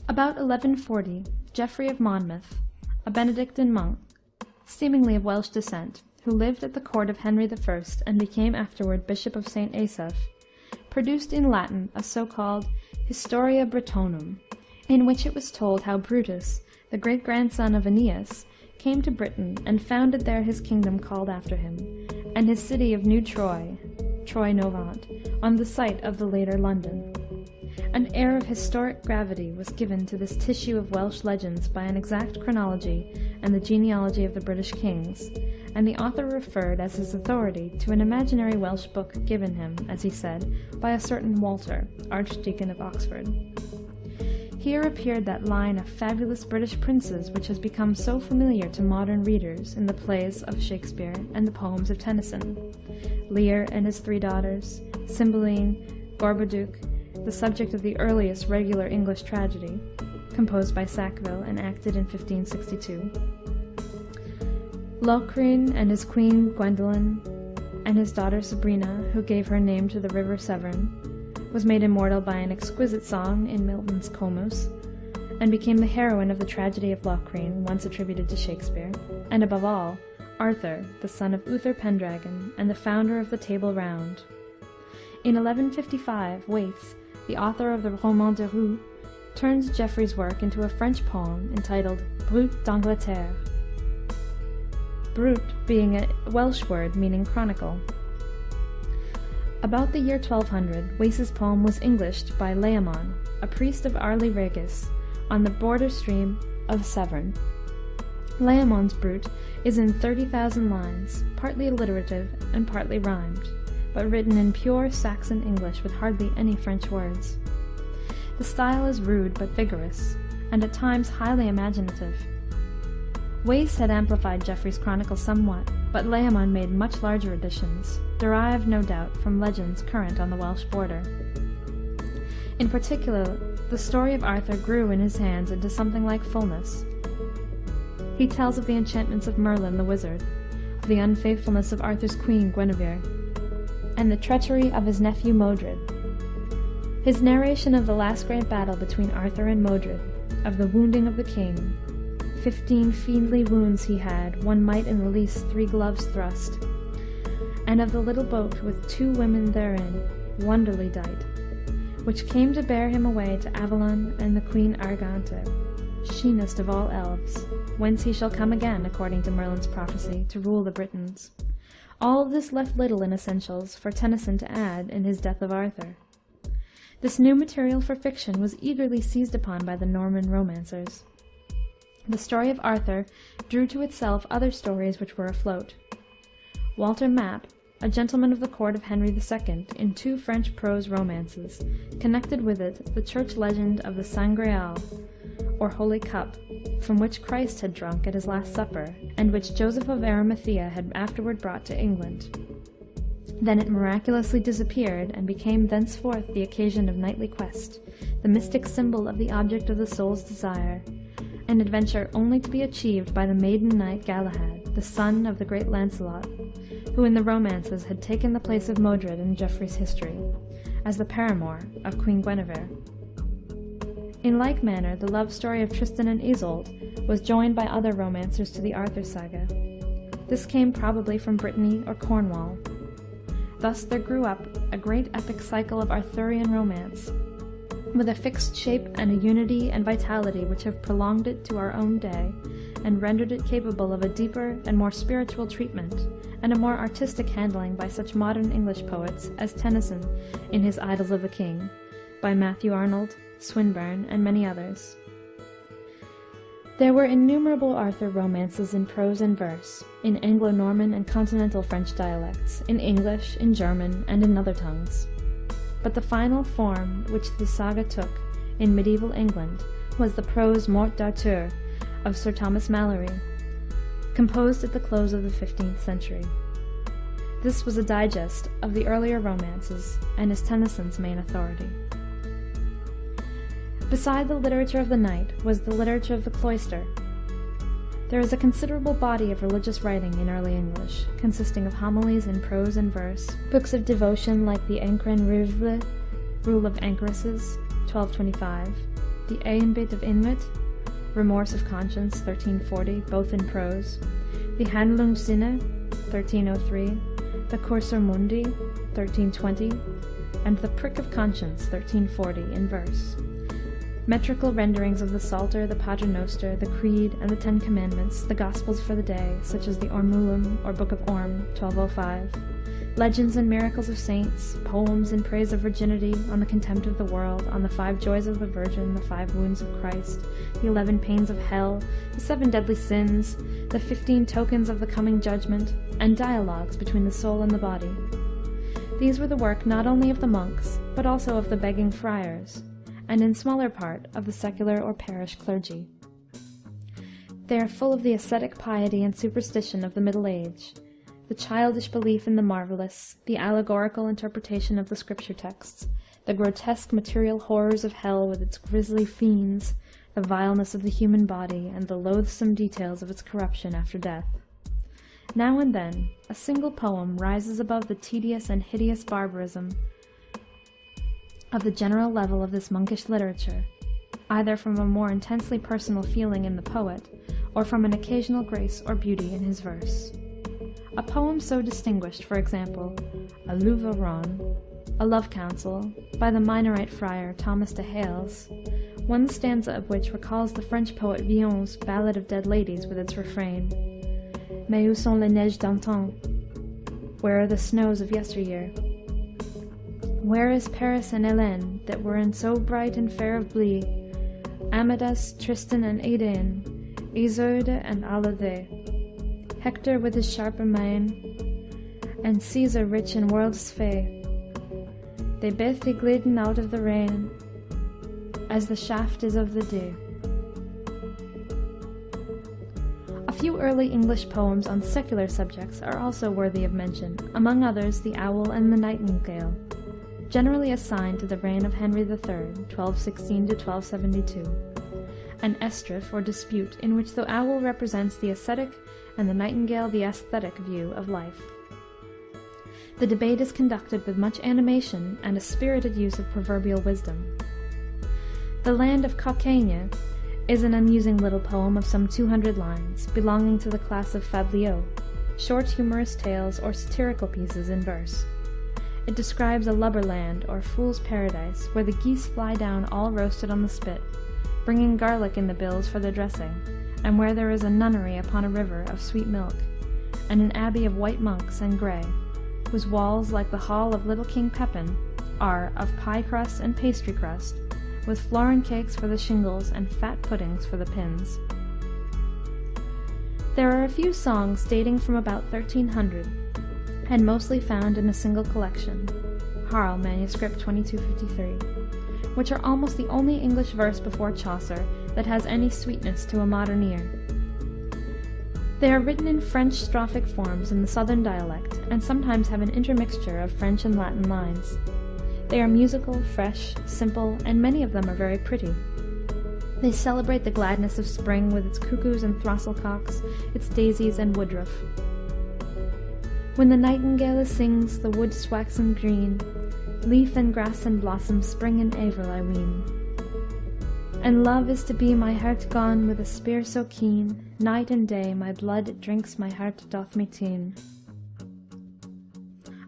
About 1140, Geoffrey of Monmouth, a Benedictine monk, seemingly of Welsh descent, who lived at the court of Henry I and became afterward Bishop of St. Asaph, produced in Latin a so-called Historia Bretonum, in which it was told how Brutus, the great-grandson of Aeneas, came to Britain and founded there his kingdom called after him, and his city of New Troy, Troy Novant, on the site of the later London. An air of historic gravity was given to this tissue of Welsh legends by an exact chronology and the genealogy of the British kings, and the author referred as his authority to an imaginary Welsh book given him, as he said, by a certain Walter, Archdeacon of Oxford. Here appeared that line of fabulous British princes which has become so familiar to modern readers in the plays of Shakespeare and the poems of Tennyson: Lear and his three daughters, Cymbeline, Gorboduc, the subject of the earliest regular English tragedy, composed by Sackville and acted in 1562. Locrine and his queen Gwendolen, and his daughter Sabrina, who gave her name to the river Severn, was made immortal by an exquisite song in Milton's Comus, and became the heroine of the tragedy of Locrine, once attributed to Shakespeare, and above all, Arthur, the son of Uther Pendragon, and the founder of the Table Round. In 1155, Wace, the author of the Roman de Rou, turns Geoffrey's work into a French poem entitled Brut d'Angleterre, Brut being a Welsh word meaning chronicle. About the year 1200, Wace's poem was Englished by Layamon, a priest of Arley Regis, on the border stream of Severn. Layamon's Brut is in 30,000 lines, partly alliterative and partly rhymed, but written in pure Saxon English with hardly any French words. The style is rude but vigorous, and at times highly imaginative. Wace had amplified Geoffrey's chronicle somewhat, but Layamon made much larger additions, derived, no doubt, from legends current on the Welsh border. In particular, the story of Arthur grew in his hands into something like fullness. He tells of the enchantments of Merlin the wizard, of the unfaithfulness of Arthur's queen Guinevere, and the treachery of his nephew Modred. His narration of the last great battle between Arthur and Modred, of the wounding of the king, 15 fiendly wounds he had, one might in the least 3 gloves thrust, and of the little boat with 2 women therein, wonderly dight, which came to bear him away to Avalon and the Queen Argante, sheenest of all elves, whence he shall come again, according to Merlin's prophecy, to rule the Britons. All of this left little in essentials for Tennyson to add in his Death of Arthur. This new material for fiction was eagerly seized upon by the Norman romancers. The story of Arthur drew to itself other stories which were afloat. Walter Map, a gentleman of the court of Henry II, in 2 French prose romances, connected with it the church legend of the Sangreal, or Holy Cup, from which Christ had drunk at his Last Supper, and which Joseph of Arimathea had afterward brought to England. Then it miraculously disappeared, and became thenceforth the occasion of knightly quest, the mystic symbol of the object of the soul's desire, an adventure only to be achieved by the maiden knight Galahad, the son of the great Lancelot, who in the romances had taken the place of Modred in Geoffrey's history, as the paramour of Queen Guinevere. In like manner, the love story of Tristan and Isolde was joined by other romancers to the Arthur saga. This came probably from Brittany or Cornwall. Thus there grew up a great epic cycle of Arthurian romance, with a fixed shape and a unity and vitality which have prolonged it to our own day, and rendered it capable of a deeper and more spiritual treatment, and a more artistic handling by such modern English poets as Tennyson in his Idylls of the King, by Matthew Arnold, Swinburne, and many others. There were innumerable Arthur romances in prose and verse, in Anglo-Norman and continental French dialects, in English, in German, and in other tongues. But the final form which the saga took in medieval England was the prose Morte d'Arthur of Sir Thomas Malory, composed at the close of the 15th century. This was a digest of the earlier romances, and is Tennyson's main authority. Beside the literature of the knight was the literature of the cloister. There is a considerable body of religious writing in early English, consisting of homilies in prose and verse, books of devotion like the Encren Revle, Rule of Anchoresses, 1225, the Eembit of Inwit, Remorse of Conscience, 1340, both in prose, the Handlungssinne, 1303, the Cursor Mundi, 1320, and the Prick of Conscience, 1340, in verse. Metrical renderings of the Psalter, the Pater Noster, the Creed, and the Ten Commandments, the Gospels for the day, such as the Ormulum, or Book of Orm, 1205, legends and miracles of saints, poems in praise of virginity, on the contempt of the world, on the 5 joys of the Virgin, the 5 wounds of Christ, the 11 pains of hell, the 7 deadly sins, the 15 tokens of the coming judgment, and dialogues between the soul and the body. These were the work not only of the monks, but also of the begging friars, and in smaller part of the secular or parish clergy. They are full of the ascetic piety and superstition of the Middle Age, the childish belief in the marvelous, the allegorical interpretation of the scripture texts, the grotesque material horrors of hell with its grisly fiends, the vileness of the human body, and the loathsome details of its corruption after death. Now and then, a single poem rises above the tedious and hideous barbarism of the general level of this monkish literature, either from a more intensely personal feeling in the poet, or from an occasional grace or beauty in his verse. A poem so distinguished, for example, a Louve Ron, a love counsel, by the Minorite friar Thomas de Hales, one stanza of which recalls the French poet Villon's Ballad of Dead Ladies with its refrain, Mais où sont les neiges d'antan? Where are the snows of yesteryear? Where is Paris and Hélène, that were in so bright and fair of blee, Amadas, Tristan, and Adéen, Isolde and Alade, Hector with his sharper mane, and Caesar rich in world's fee? They baith be glidden out of the rain, as the shaft is of the day. A few early English poems on secular subjects are also worthy of mention, among others The Owl and the Nightingale, generally assigned to the reign of Henry III, 1216 to 1272, an estrif or dispute in which the owl represents the ascetic and the nightingale the aesthetic view of life. The debate is conducted with much animation and a spirited use of proverbial wisdom. The Land of Cockaigne is an amusing little poem of some 200 lines, belonging to the class of fabliaux, short humorous tales or satirical pieces in verse. It describes a lubberland, or fool's paradise, where the geese fly down all roasted on the spit, bringing garlic in the bills for their dressing, and where there is a nunnery upon a river of sweet milk, and an abbey of white monks and grey, whose walls, like the hall of little King Pepin, are of pie crust and pastry crust, with florin cakes for the shingles and fat puddings for the pins. There are a few songs dating from about 1300, and mostly found in a single collection, Harl manuscript 2253, which are almost the only English verse before Chaucer that has any sweetness to a modern ear. They are written in French strophic forms in the southern dialect, and sometimes have an intermixture of French and Latin lines. They are musical, fresh, simple, and many of them are very pretty. They celebrate the gladness of spring with its cuckoos and throstlecocks, its daisies and woodruff. When the nightingale sings, the woods waxen green, leaf and grass and blossom spring in April, I ween. And love is to be my heart gone with a spear so keen, night and day my blood drinks, my heart doth me teen.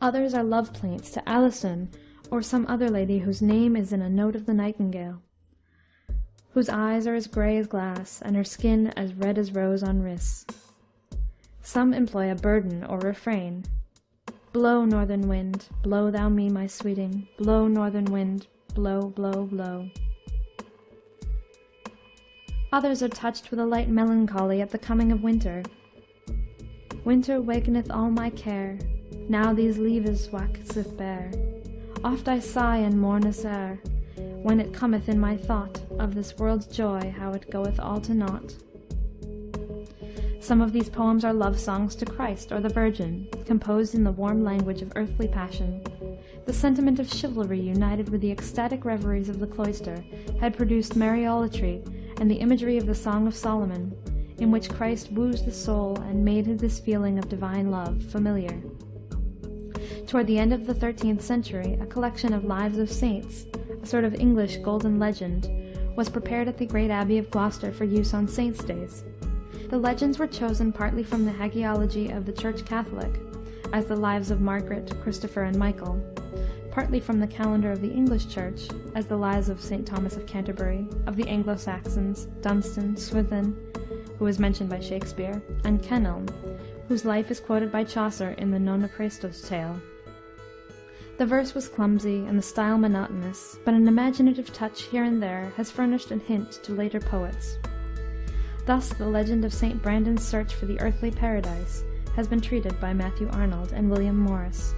Others are love plaints to Alison, or some other lady whose name is in a note of the nightingale, whose eyes are as grey as glass, and her skin as red as rose on wrists. Some employ a burden or refrain. Blow, northern wind, blow thou me, my sweeting, blow, northern wind, blow, blow, blow. Others are touched with a light melancholy at the coming of winter. Winter wakeneth all my care, now these leaves waxeth bare. Oft I sigh and mourn as ere, when it cometh in my thought of this world's joy, how it goeth all to naught. Some of these poems are love songs to Christ or the Virgin, composed in the warm language of earthly passion. The sentiment of chivalry united with the ecstatic reveries of the cloister had produced Mariolatry and the imagery of the Song of Solomon, in which Christ woos the soul and made this feeling of divine love familiar. Toward the end of the 13th century, a collection of Lives of Saints, a sort of English golden legend, was prepared at the great Abbey of Gloucester for use on saints' days. The legends were chosen partly from the hagiology of the Church Catholic, as the lives of Margaret, Christopher, and Michael, partly from the calendar of the English Church, as the lives of St. Thomas of Canterbury, of the Anglo-Saxons, Dunstan, Swithin, who is mentioned by Shakespeare, and Kenelm, whose life is quoted by Chaucer in the Nonne Presto's tale. The verse was clumsy and the style monotonous, but an imaginative touch here and there has furnished a hint to later poets. Thus the legend of St. Brandan's search for the earthly paradise has been treated by Matthew Arnold and William Morris,